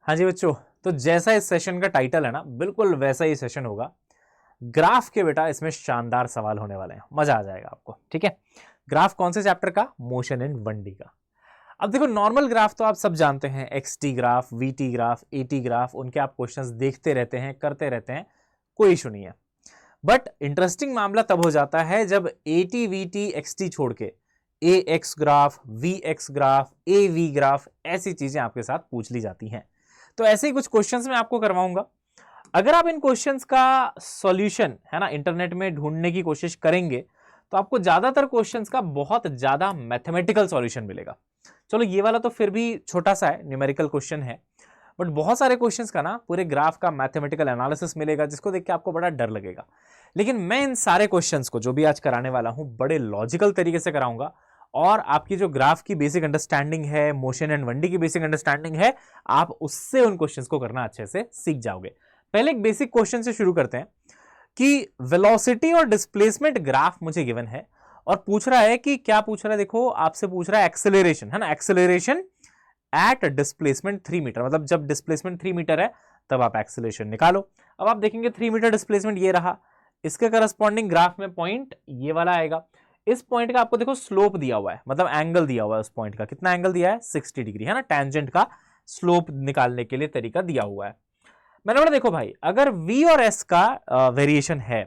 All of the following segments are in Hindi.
हाँ जी बच्चों, तो जैसा इस सेशन का टाइटल है ना, बिल्कुल वैसा ही सेशन होगा। ग्राफ के बेटा इसमें शानदार सवाल होने वाले हैं, मजा आ जाएगा आपको। ठीक है, ग्राफ कौन से चैप्टर का? मोशन इन 1D का। अब देखो, नॉर्मल ग्राफ तो आप सब जानते हैं, XT graph, VT graph, AT graph, उनके आप क्वेश्चंस देखते रहते हैं, करते रहते हैं, कोई इशू नहीं है। बट इंटरेस्टिंग मामला तब हो जाता है जब एटी, वीटी, एक्सटी छोड़ के A X graph, V X graph, A V graph, ऐसी चीजें आपके साथ पूछ ली जाती हैं। तो ऐसे ही कुछ क्वेश्चंस मैं आपको करवाऊंगा। अगर आप इन क्वेश्चंस का सॉल्यूशन है ना इंटरनेट में ढूंढने की कोशिश करेंगे तो आपको ज्यादातर क्वेश्चंस का बहुत ज्यादा मैथमेटिकल सॉल्यूशन मिलेगा। चलो ये वाला तो फिर भी छोटा सा है, न्यूमेरिकल क्वेश्चन है, बट बहुत सारे क्वेश्चंस का ना पूरे ग्राफ का मैथमेटिकल एनालिसिस मिलेगा, जिसको देख के आपको बड़ा डर लगेगा। लेकिन मैं इन सारे क्वेश्चंस को जो भी आज कराने वाला हूं बड़े लॉजिकल तरीके से कराऊंगा, और आपकी जो ग्राफ की बेसिक अंडरस्टैंडिंग है, मोशन एंड 1D की बेसिक अंडरस्टैंडिंग है, आप उससे उन क्वेश्चंस को करना अच्छे से सीख जाओगे। पहले एक बेसिक क्वेश्चन से शुरू करते हैं कि वेलोसिटी और डिस्प्लेसमेंट ग्राफ मुझे गिवन है और पूछ रहा है कि क्या पूछ रहा है, देखो आपसे पूछ रहा है एक्सेलरेशन, है ना, एक्सेलरेशन एट डिस्प्लेसमेंट 3 मीटर, मतलब जब डिस्प्लेसमेंट 3 मीटर है तब आप एक्सेलरेशन निकालो। अब आप देखेंगे 3 मीटर डिस्प्लेसमेंट ये रहा, इसके करस्पॉन्डिंग ग्राफ में पॉइंट ये वाला आएगा। इस पॉइंट का आपको देखो स्लोप दिया हुआ है, मतलब एंगल दिया हुआ है उस पॉइंट का, कितना एंगल दिया है? 60 डिग्री, है ना। टेंजेंट का स्लोप निकालने के लिए तरीका दिया हुआ है। मैंने बोला देखो भाई, अगर v और s का वेरिएशन है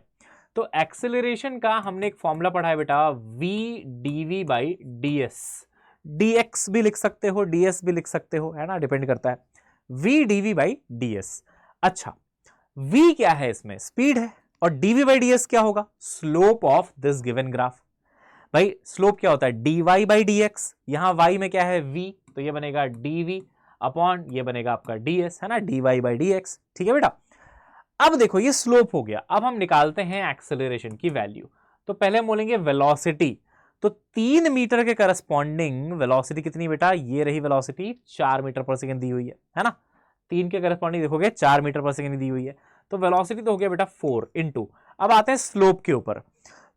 तो एक्सेलरेशन का हमने एक फॉर्मूला पढ़ा है बेटा, v dv by ds, dx भी लिख सकते हो, ds भी लिख सकते हो, है ना, डिपेंड करता है, v dv बाई ds। अच्छा, v क्या है इसमें? स्पीड है, और dv बाई ds क्या होगा? Slope of this given graph. भाई स्लोप क्या होता है? dy बाई dx, यहां y में क्या है? v, तो ये बनेगा dv अपॉन ये बनेगा आपका ds, है ना, dy बाई dx। ठीक है बेटा, अब देखो ये स्लोप हो गया, अब हम निकालते हैं एक्सेलरेशन की वैल्यू। तो पहले हम बोलेंगे वेलोसिटी, तो 3 मीटर के करस्पॉन्डिंग वेलोसिटी कितनी बेटा? ये रही वेलोसिटी, 4 मीटर पर सेकंड दी हुई है ना। 3 के करस्पॉन्डिंग देखोगे 4 मीटर पर सेकंड दी हुई है, तो वेलोसिटी तो हो गया बेटा 4 इंटू। अब आते हैं स्लोप के ऊपर।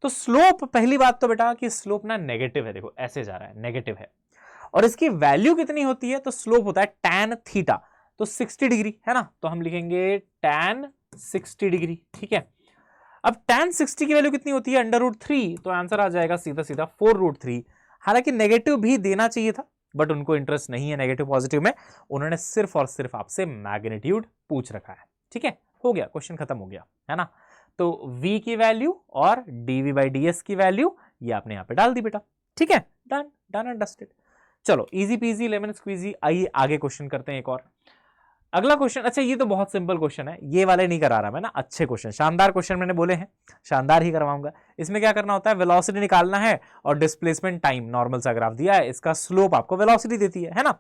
तो स्लोप, पहली बात तो बेटा कि स्लोप ना नेगेटिव है, देखो ऐसे जा रहा है, नेगेटिव है, और इसकी वैल्यू कितनी होती है? तो स्लोप होता है tan थीटा, तो 60 डिग्री, है ना, तो हम लिखेंगे tan 60 डिग्री। ठीक है, अब tan 60 की वैल्यू कितनी होती है? √3, तो आंसर आ जाएगा सीधा सीधा 4√3। हालांकि नेगेटिव भी देना चाहिए था, बट उनको इंटरेस्ट नहीं है नेगेटिव पॉजिटिव में, उन्होंने सिर्फ और सिर्फ आपसे मैग्नीट्यूड पूछ रखा है। ठीक है, हो गया, क्वेश्चन खत्म हो गया, है ना। तो v की वैल्यू और dv बाई ds की वैल्यू ये आपने यहां पे डाल दी बेटा। ठीक है, डन डन एंड डस्टेड। चलो इजी पीजी लेमन स्क्वीजी, आइए आगे क्वेश्चन करते हैं एक और। अगला क्वेश्चन, अच्छा ये तो बहुत सिंपल क्वेश्चन है, ये वाले नहीं करा रहा मैं ना, अच्छे क्वेश्चन, शानदार क्वेश्चन मैंने बोले हैं, शानदार ही करवाऊंगा। इसमें क्या करना होता है? वेलोसिटी निकालना है और डिस्प्लेसमेंट टाइम, नॉर्मल सा ग्राफ दिया है, इसका स्लोप आपको वेलोसिटी देती है ना।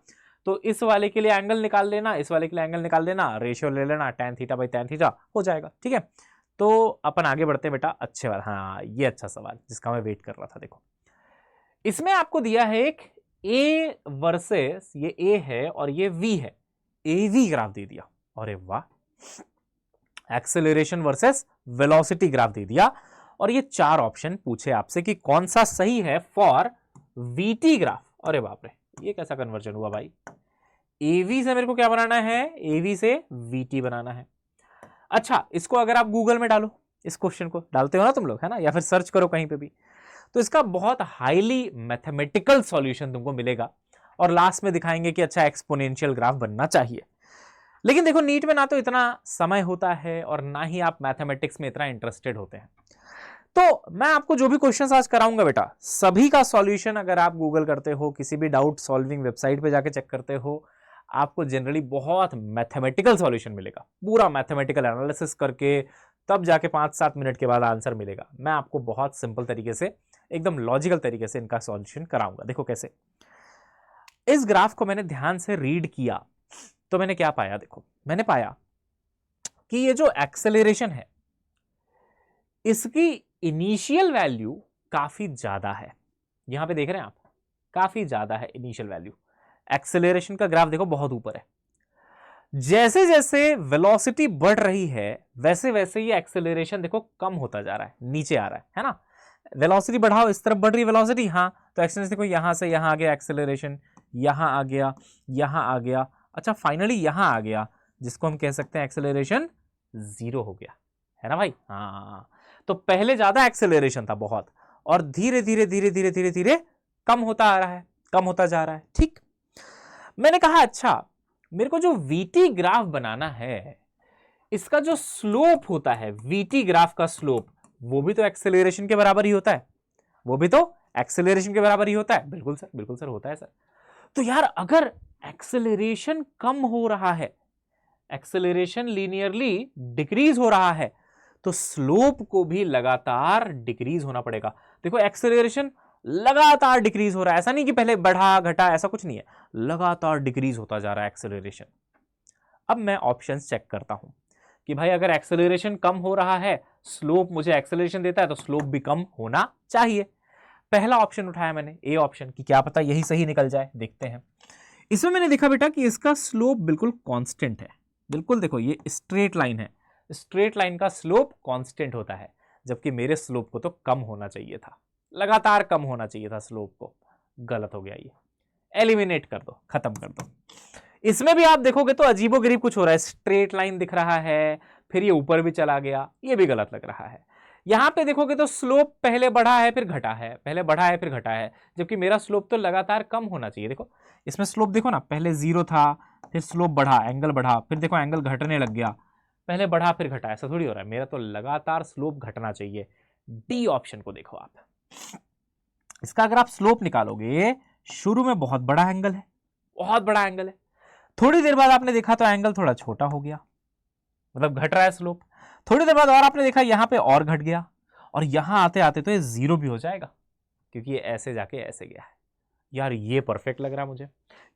तो इस वाले के लिए एंगल निकाल लेना, इस वाले के लिए एंगल निकाल लेना, रेशियो ले लेना, tan theta by tan theta हो जाएगा। ठीक है, तो अपन आगे बढ़ते हैं बेटा, अच्छे वाला, हाँ ये अच्छा सवाल जिसका मैं वेट कर रहा था। देखो इसमें आपको दिया है एक ए वर्सेस, ये ए है और ये वी है, एवी ग्राफ दे दिया, अरे वाह, एक्सेलरेशन वर्सेस वेलोसिटी ग्राफ दे दिया, और ये 4 ऑप्शन पूछे आपसे कि कौन सा सही है फॉर वीटी ग्राफ। अरे बाप रे, ये कैसा कन्वर्जन हुआ भाई? एवी से मेरे को क्या बनाना है? एवी से वीटी बनाना है। अच्छा, इसको अगर आप गूगल में डालो, इस क्वेश्चन को डालते हो ना तुम लोग, है ना, या फिर सर्च करो कहीं पे भी, तो इसका बहुत हाईली मैथमेटिकल सॉल्यूशन तुमको मिलेगा, और लास्ट में दिखाएंगे कि अच्छा एक्सपोनेंशियल ग्राफ बनना चाहिए। लेकिन देखो नीट में ना तो इतना समय होता है और ना ही आप मैथमेटिक्स में इतना इंटरेस्टेड होते हैं, तो मैं आपको जो भी क्वेश्चंस आज कराऊंगा बेटा, सभी का सॉल्यूशन अगर आप गूगल करते हो, किसी भी डाउट सॉल्विंग वेबसाइट पे जाके चेक करते हो, आपको जनरली बहुत मैथमेटिकल सॉल्यूशन मिलेगा, पूरा मैथमेटिकल एनालिसिस करके तब जाके 5-7 मिनट के बाद आंसर मिलेगा। मैं आपको बहुत सिंपल तरीके से, एकदम लॉजिकल तरीके से इनका सॉल्यूशन कराऊंगा। देखो कैसे, इस ग्राफ को मैंने ध्यान से रीड किया तो मैंने क्या पाया? देखो मैंने पाया कि ये जो एक्सेलरेशन है इसकी इनिशियल वैल्यू काफी ज्यादा है, यहां पे देख रहे हैं आप, काफी ज्यादा है इनिशियल वैल्यू। एक्सेलरेशन का ग्राफ देखो बहुत ऊपर है, जैसे जैसे वेलोसिटी बढ़ रही है वैसे वैसे ये एक्सेलरेशन देखो कम होता जा रहा है, नीचे आ रहा है ना। वेलोसिटी बढ़ाओ, इस तरफ बढ़ रही वेलोसिटी, हाँ, तो एक्सेलरेशन देखो यहां से यहां आ गया एक्सेलरेशन, यहां आ गया, यहां आ गया, अच्छा फाइनली यहां आ गया, जिसको हम कह सकते हैं एक्सेलरेशन 0 हो गया, है ना भाई। हाँ, तो पहले ज्यादा एक्सेलरेशन था बहुत, और धीरे धीरे धीरे धीरे धीरे धीरे कम होता आ रहा है, कम होता जा रहा है। ठीक, मैंने कहा अच्छा मेरे को जो वीटी ग्राफ बनाना है, इसका जो स्लोप होता है, वीटी ग्राफ का स्लोप, वो भी तो एक्सेलरेशन के बराबर ही होता है, वो भी तो एक्सेलरेशन के बराबर ही होता है। बिल्कुल सर, बिल्कुल सर, होता है सर। तो यार अगर एक्सेलरेशन कम हो रहा है, एक्सेलरेशन लीनियरली डिक्रीज हो रहा है, तो स्लोप को भी लगातार डिक्रीज होना पड़ेगा। देखो एक्सेलरेशन लगातार डिक्रीज हो रहा है, ऐसा नहीं कि पहले बढ़ा घटा, ऐसा कुछ नहीं है, लगातार डिक्रीज होता जा रहा है एक्सेलरेशन। अब मैं ऑप्शंस चेक करता हूं कि भाई अगर एक्सेलरेशन कम हो रहा है, स्लोप मुझे एक्सेलरेशन देता है, तो स्लोप भी कम होना चाहिए। पहला ऑप्शन उठाया मैंने, ए ऑप्शन, की क्या पता यही सही निकल जाए, देखते हैं। इसमें मैंने देखा बेटा कि इसका स्लोप बिल्कुल कांस्टेंट है, बिल्कुल देखो ये स्ट्रेट लाइन है, स्ट्रेट लाइन का स्लोप कांस्टेंट होता है, जबकि मेरे स्लोप को तो कम होना चाहिए था, लगातार कम होना चाहिए था स्लोप को। गलत हो गया, ये एलिमिनेट कर दो, खत्म कर दो। इसमें भी आप देखोगे तो अजीबोगरीब कुछ हो रहा है, स्ट्रेट लाइन दिख रहा है, फिर ये ऊपर भी चला गया, ये भी गलत लग रहा है। यहां पे देखोगे तो स्लोप पहले बढ़ा है फिर घटा है, पहले बढ़ा है फिर घटा है, जबकि मेरा स्लोप तो लगातार कम होना चाहिए। देखो इसमें स्लोप देखो ना, पहले 0 था, फिर स्लोप बढ़ा, एंगल बढ़ा, फिर देखो एंगल घटने लग गया, पहले बढ़ा फिर घटा, ऐसा थोड़ी हो रहा है, मेरा तो लगातार स्लोप घटना चाहिए। डी ऑप्शन को देखो आप, इसका अगर आप स्लोप निकालोगे, शुरू में बहुत बड़ा एंगल है, बहुत बड़ा एंगल है, थोड़ी देर बाद आपने देखा तो एंगल थोड़ा छोटा हो गया, मतलब घट रहा है स्लोप। थोड़ी देर बाद और आपने देखा यहां पे और घट गया, और यहां आते आते तो ये 0 भी हो जाएगा, क्योंकि ये ऐसे जाके ऐसे गया है। यार ये परफेक्ट लग रहा है मुझे,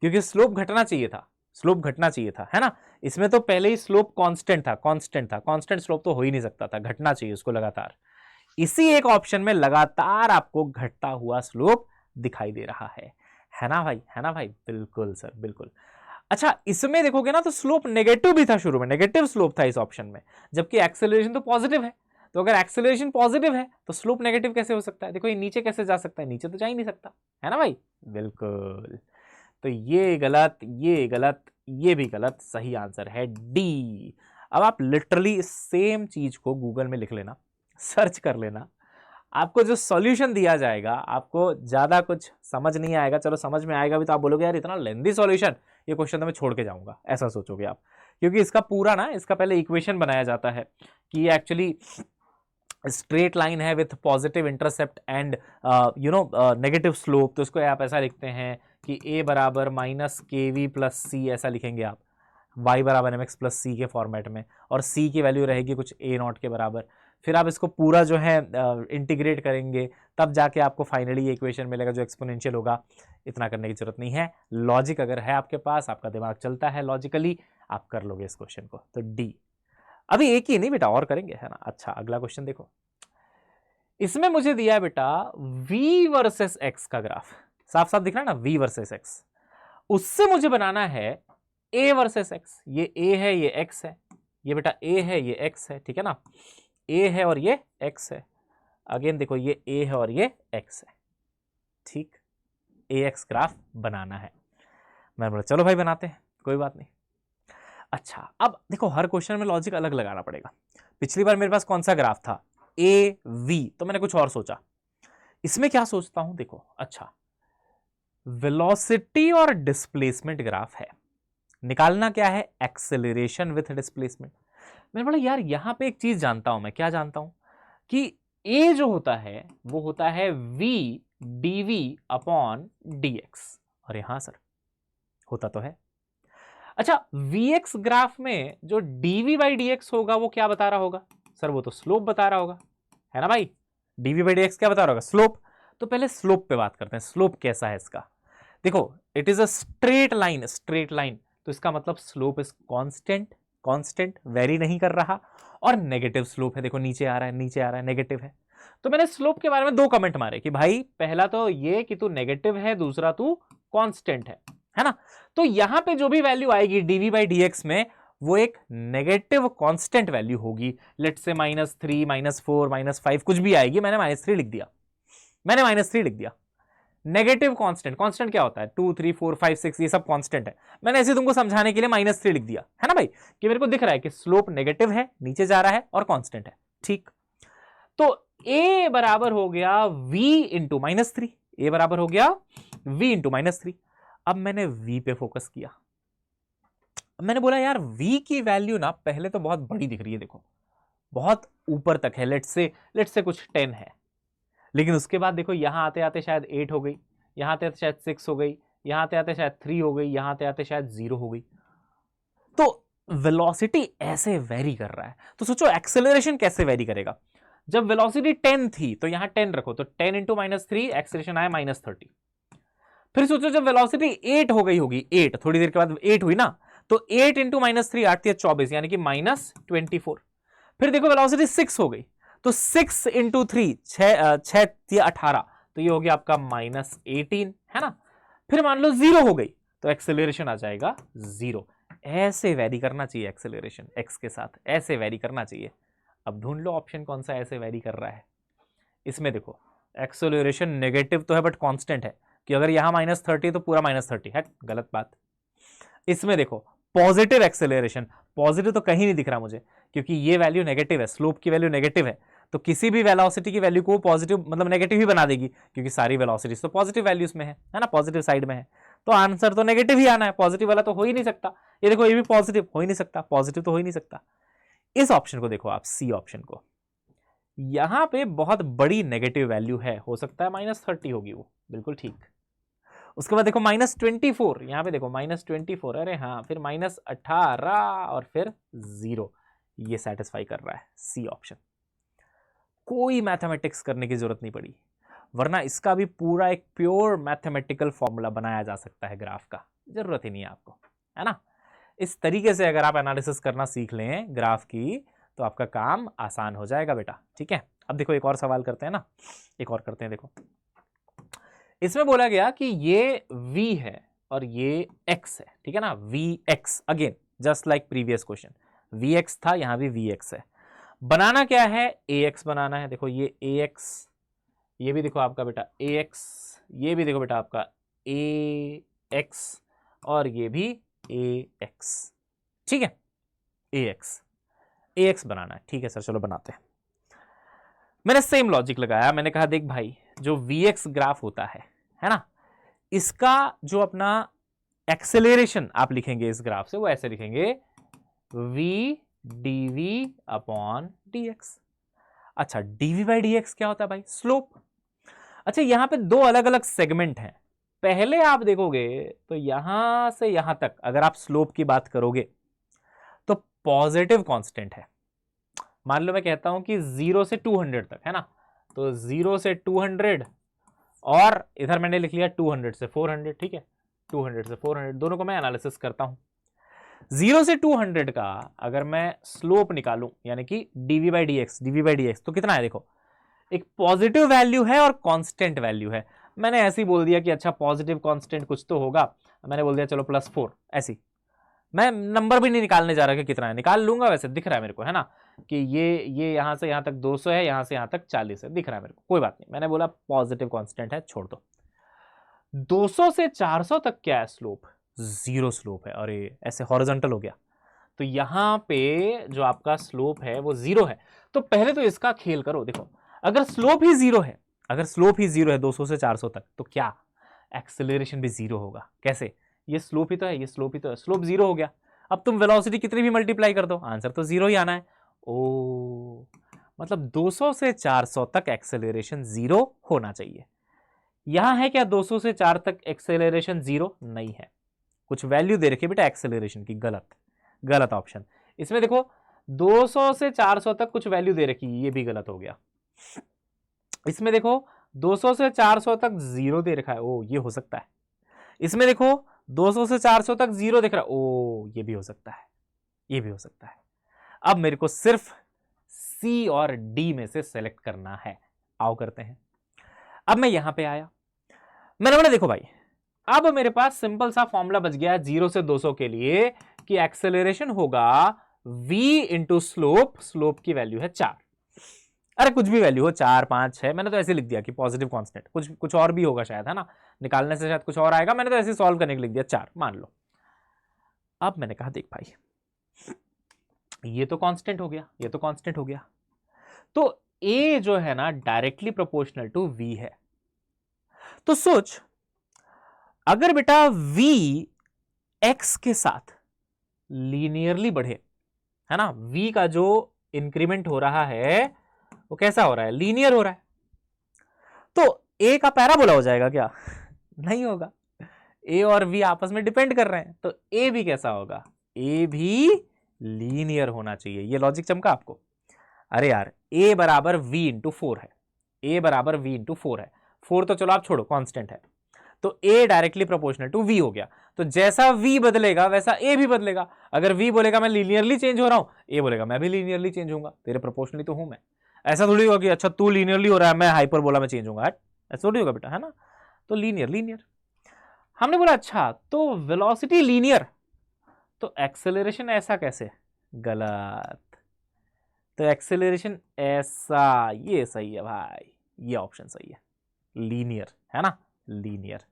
क्योंकि स्लोप घटना चाहिए था, स्लोप घटना चाहिए था, है ना। इसमें तो पहले ही स्लोप कांस्टेंट था, कांस्टेंट था, कांस्टेंट स्लोप तो हो ही नहीं सकता था, घटना चाहिए उसको लगातार। इसी एक ऑप्शन में लगातार आपको घटता हुआ स्लोप दिखाई दे रहा है ना भाई, है ना भाई, बिल्कुल सर, बिल्कुल। अच्छा इसमें देखोगे ना तो स्लोप नेगेटिव भी था, शुरू में नेगेटिव स्लोप था इस ऑप्शन में, जबकि एक्सेलरेशन तो पॉजिटिव है। तो अगर एक्सेलरेशन पॉजिटिव है तो स्लोप नेगेटिव कैसे हो सकता है? देखो ये नीचे कैसे जा सकता है, नीचे तो जा ही नहीं सकता, है ना भाई, बिल्कुल। तो ये गलत, ये गलत, ये भी गलत, सही आंसर है डी। अब आप लिटरली सेम चीज को गूगल में लिख लेना, सर्च कर लेना, आपको जो सॉल्यूशन दिया जाएगा, आपको ज्यादा कुछ समझ नहीं आएगा, चलो समझ में आएगा भी तो आप बोलोगे यार इतना लेंथी सॉल्यूशन, ये क्वेश्चन तो मैं छोड़ के जाऊंगा, ऐसा सोचोगे आप। क्योंकि इसका पूरा ना, इसका पहले इक्वेशन बनाया जाता है कि ये एक्चुअली स्ट्रेट लाइन है with positive intercept and negative slope, तो इसको आप ऐसा लिखते हैं कि a बराबर माइनस के वी प्लस सी, ऐसा लिखेंगे आप, y बराबर एम एक्स प्लस सी के फॉर्मेट में, और c की वैल्यू रहेगी कुछ a नॉट के बराबर। फिर आप इसको पूरा जो है इंटीग्रेट करेंगे, तब जाके आपको फाइनली ये इक्वेशन मिलेगा जो एक्सपोनेंशियल होगा। इतना करने की जरूरत नहीं है, लॉजिक अगर है आपके पास, आपका दिमाग चलता है लॉजिकली, आप कर लोगे इस क्वेश्चन को। तो डी। अभी एक ही नहीं बेटा, और करेंगे, है ना। अच्छा अगला क्वेश्चन देखो, इसमें मुझे दिया है बेटा v वर्सेस x का ग्राफ, साफ साफ दिख रहा है ना, v वर्सेस x। उससे मुझे बनाना है a वर्सेस x, ये a है ये x है, ये बेटा a है ये x है, ठीक है ना, a है और ये x है। अगेन देखो ये a है और ये x है, ठीक, ax ग्राफ बनाना है। मैं बोला चलो भाई बनाते हैं, कोई बात नहीं। अच्छा अब देखो हर क्वेश्चन में लॉजिक अलग लगाना पड़ेगा। पिछली बार मेरे पास कौन सा ग्राफ था, ए वी, तो मैंने कुछ और सोचा। इसमें क्या सोचता हूं, देखो अच्छा वेलोसिटी और डिस्प्लेसमेंट ग्राफ है, निकालना क्या है, एक्सेलरेशन विथ डिस्प्लेसमेंट। मैंने बोला यार यहां पे एक चीज जानता हूं मैं, क्या जानता हूं कि ए जो होता है वो होता है v dv अपॉन dx, और यहां सर होता तो है। अच्छा vx ग्राफ में जो dv बाई dx होगा वो क्या बता रहा होगा सर, वो तो स्लोप बता रहा होगा, है ना भाई, dv बाई dx क्या बता रहा होगा, स्लोप। तो पहले स्लोप पे बात करते हैं, स्लोप कैसा है इसका। देखो it is a straight line, straight line, तो इसका मतलब slope is constant, constant very नहीं कर रहा, और नेगेटिव स्लोप है, देखो नीचे आ रहा है, नीचे आ रहा है, नेगेटिव है। तो मैंने स्लोप के बारे में 2 कमेंट मारे कि भाई पहला तो ये कि तू नेगेटिव है, दूसरा तू कांस्टेंट है ना। तो यहां पे जो भी वैल्यू आएगी dv बाई dx में, वो एक नेगेटिव कांस्टेंट वैल्यू होगी, लेट से -3 -4 -5 कुछ भी आएगी, मैंने -3 लिख दिया, मैंने -3 लिख दिया। नेगेटिव कांस्टेंट, कांस्टेंट क्या होता है 2 3 4 5 6 ये सब कांस्टेंट है। मैंने ऐसे तुमको समझाने के लिए -3 लिख दिया है ना भाई, कि मेरे को दिख रहा है कि स्लोप नेगेटिव है, नीचे जा रहा है और कांस्टेंट है। ठीक, तो a बराबर हो गया v इंटू -3, a बराबर हो गया v इंटू -3। अब मैंने v पे फोकस किया, मैंने बोला यार v की वैल्यू ना पहले तो बहुत बड़ी दिख रही है, देखो बहुत ऊपर तक है, लेट्स से कुछ 10 है, लेकिन उसके बाद देखो यहां आते आते शायद 8 हो गई, यहां आते आते शायद 6 हो गई, यहां आते आते शायद 3 हो गई, यहां आते आते शायद 0 हो गई। तो वेलोसिटी ऐसे वेरी कर रहा है, तो सोचो एक्सेलरेशन कैसे वेरी करेगा। जब वेलोसिटी 10 थी तो यहां 10 रखो, तो 10 इंटू -3 एक्सेलरेशन आया -30। फिर सोचो जब वेलोसिटी 8 हो गई होगी, 8 थोड़ी देर के बाद 8 हुई ना, तो 8 इंटू -3 8 24 यानी कि -24। फिर देखो वेलोसिटी 6 हो गई, तो 6 इंटू 3 6 18, तो ये हो गया आपका -18 है ना। फिर मान लो 0 हो गई तो एक्सेलरेशन आ जाएगा 0। ऐसे वेरी करना चाहिए एक्सेलरेशन x के साथ, ऐसे वेरी करना चाहिए। अब ढूंढ लो ऑप्शन कौन सा ऐसे वेरी कर रहा है। इसमें देखो एक्सेलरेशन नेगेटिव तो है बट कांस्टेंट है, कि अगर यहां -30 तो पूरा -30 है, गलत बात। इसमें देखो पॉजिटिव एक्सेलरेशन, पॉजिटिव तो कहीं नहीं दिख रहा मुझे, क्योंकि ये वैल्यू नेगेटिव है, स्लोप की वैल्यू नेगेटिव है, तो किसी भी वेलोसिटी की वैल्यू को पॉजिटिव मतलब नेगेटिव ही बना देगी, क्योंकि सारी वेलोसिटीज तो पॉजिटिव वैल्यूज में है ना, पॉजिटिव साइड में है, तो आंसर तो नेगेटिव ही आना है, पॉजिटिव वाला तो हो ही नहीं सकता। ये देखो ये भी पॉजिटिव हो ही नहीं सकता, पॉजिटिव तो हो ही नहीं सकता। इस ऑप्शन को देखो आप, सी ऑप्शन को, यहां पे बहुत बड़ी नेगेटिव वैल्यू है, हो सकता है -30 होगी वो, बिल्कुल ठीक। उसके बाद देखो -24, यहां पे देखो -24, अरे हाँ, फिर -18 और फिर 0, ये सेटिस्फाई कर रहा है सी ऑप्शन। कोई मैथमेटिक्स करने की जरूरत नहीं पड़ी, वरना इसका भी पूरा एक प्योर मैथमेटिकल फॉर्मूला बनाया जा सकता है ग्राफ का, जरूरत ही नहीं है आपको, है ना। इस तरीके से अगर आप एनालिसिस करना सीख लें ग्राफ की, तो आपका काम आसान हो जाएगा बेटा, ठीक है। अब देखो एक और सवाल करते हैं ना, एक और करते हैं। देखो इसमें बोला गया कि ये v है और ये x है, ठीक है ना, vx, again just like previous question, vx था, यहां भी vx है। बनाना क्या है, ax बनाना है। देखो ये ax, ये भी देखो आपका बेटा ax, ये भी देखो बेटा आपका ax, और ये भी ax, ठीक है, ax बनाना है, ठीक है सर, चलो बनाते हैं। मैंने सेम लॉजिक लगाया, मैंने कहा देख भाई जो vx ग्राफ होता है ना, इसका जो अपना एक्सेलरेशन आप लिखेंगे इस ग्राफ से, वो ऐसे लिखेंगे v dv अपॉन dx। अच्छा dv बाई dx क्या होता है भाई, स्लोप। अच्छा यहां पे दो अलग अलग सेगमेंट हैं, पहले आप देखोगे तो यहां से यहां तक अगर आप स्लोप की बात करोगे तो पॉजिटिव कांस्टेंट है। मान लो मैं कहता हूं कि 0 से 200 तक है ना, तो 0 से 200 और इधर मैंने लिख लिया 200 से 400, ठीक है, 200 से 400 दोनों को मैं एनालिसिस करता हूं। 0 से 200 का अगर मैं स्लोप निकालूं यानी कि dv बाई dx, तो कितना है, देखो एक पॉजिटिव वैल्यू है और कांस्टेंट वैल्यू है। मैंने ऐसे ही बोल दिया कि अच्छा पॉजिटिव कांस्टेंट कुछ तो होगा, मैंने बोल दिया चलो +4, ऐसी। मैं नंबर भी नहीं निकालने जा रहा कि कितना है, निकाल लूंगा, वैसे दिख रहा है मेरे को, है ना, कि ये यहां से यहां तक 200 है, यहां से यहां तक 40 है, दिख रहा है मेरे को, कोई बात नहीं, मैंने बोला पॉजिटिव कांस्टेंट है, छोड़ दो। 200 से 400 तक क्या है स्लोप, 0 स्लोप है, और ये ऐसे हॉरिजॉन्टल हो गया, तो यहां पे जो आपका स्लोप है वो 0 है। तो पहले तो इसका खेल करो, देखो अगर स्लोप ही 0 है, अगर स्लोप ही 0 है 200 से 400 तक, तो क्या एक्सेलरेशन भी 0 होगा, कैसे, ये स्लोप ही तो है, ये स्लोप ही तो है, स्लोप 0 हो गया। अब तुम वेलोसिटी कितनी भी मल्टीप्लाई कर दो, आंसर तो 0 ही आना है। ओ मतलब 200 से 400 तक एक्सेलरेशन 0 होना चाहिए। यहां है क्या 200 से 4 तक एक्सेलरेशन 0 नहीं है, कुछ वैल्यू दे रखी है बेटा एक्सेलरेशन की, गलत ऑप्शन। इसमें देखो 200 से 400 तक कुछ वैल्यू दे रखी, ये भी गलत हो गया। इसमें देखो 200 से 400 तक 0 दे रखा है, ओ ये हो सकता है। इसमें देखो 200 से 400 तक 0 दिख रहा है, ओ ये भी हो सकता है, ये भी हो सकता है। अब मेरे को सिर्फ सी और डी में से सेलेक्ट करना है, आओ करते हैं। अब मैं यहां पे आया, मैंने बोला देखो भाई अब मेरे पास सिंपल सा फॉर्मूला बच गया 0 से 200 के लिए कि एक्सेलरेशन होगा v इंटू स्लोप, स्लोप की वैल्यू है 4। अरे कुछ भी वैल्यू हो, 4 5 6, मैंने तो ऐसे लिख दिया कि पॉजिटिव कांस्टेंट, कुछ और भी होगा शायद, है ना, निकालने से शायद कुछ और आएगा, मैंने तो ऐसे सॉल्व करने के लिख दिया 4 मान लो। अब मैंने कहा देख भाई ये तो कांस्टेंट हो गया, ये तो कांस्टेंट हो गया, तो a जो है ना डायरेक्टली प्रोपोर्शनल टू v है। तो सोच अगर बेटा v x के साथ लीनियरली बढ़े, है ना, v का जो इंक्रीमेंट हो रहा है वो कैसा हो रहा है, लीनियर हो रहा है, तो a का पैराबोला हो जाएगा क्या? नहीं होगा, a और v आपस में डिपेंड कर रहे हैं, तो a भी कैसा होगा, a भी लीनियर होना चाहिए। ये लॉजिक चमका आपको? अरे यार a बराबर v इंटू 4 है, a बराबर v इंटू 4 है, 4 तो चलो आप छोड़ो कांस्टेंट है, तो a directly proportional to v हो गया, तो जैसा v बदलेगा वैसा a भी बदलेगा। अगर v बोलेगा मैं लीनियरली चेंज हो रहा हूं, a बोलेगा मैं भी लीनियरली चेंज होऊंगा, तेरे प्रोपोर्शनली तो हूं मैं। ऐसा थोड़ी होगा कि अच्छा तू लीनियरली हो रहा है मैं हाइपरबोला में चेंज होऊंगा, ऐसा थोड़ी होगा बेटा, है ना। तो लीनियर लीनियर हमने बोला, अच्छा तो वेलोसिटी लीनियर, तो एक्सेलरेशन ऐसा कैसे? गलत, तो एक्सेलरेशन ऐसा, ये सही है भाई, ये ऑप्शन सही है, लीनियर, है ना, लीनियर।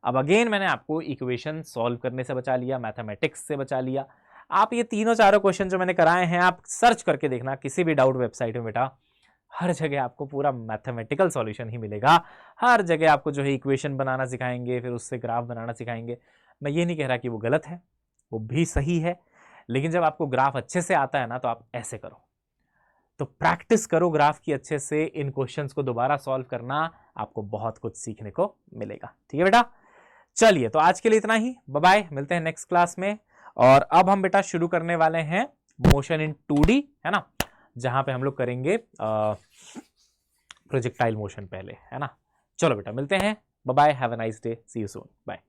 अब अगेन मैंने आपको इक्वेशन सॉल्व करने से बचा लिया, मैथमेटिक्स से बचा लिया। आप ये तीनों चारों क्वेश्चन जो मैंने कराए हैं आप सर्च करके देखना किसी भी डाउट वेबसाइट में बेटा, हर जगह आपको पूरा मैथमेटिकल सॉल्यूशन ही मिलेगा। हर जगह आपको जो है इक्वेशन बनाना सिखाएंगे, फिर उससे ग्राफ बनाना सिखाएंगे। मैं ये नहीं कह रहा कि वो गलत है, वो भी सही है, लेकिन जब आपको ग्राफ अच्छे से आता है ना तो आप ऐसे करो, तो प्रैक्टिस करो ग्राफ की अच्छे से, इन क्वेश्चंस को दोबारा सॉल्व करना, आपको बहुत कुछ सीखने को मिलेगा। ठीक है बेटा, चलिए तो आज के लिए इतना ही, बाय बाय, मिलते हैं नेक्स्ट क्लास में। और अब हम बेटा शुरू करने वाले हैं मोशन इन 2D, है ना, जहां पे हम लोग करेंगे प्रोजेक्टाइल मोशन पहले, है ना। चलो बेटा मिलते हैं, bye bye, have a nice day, see you soon, bye.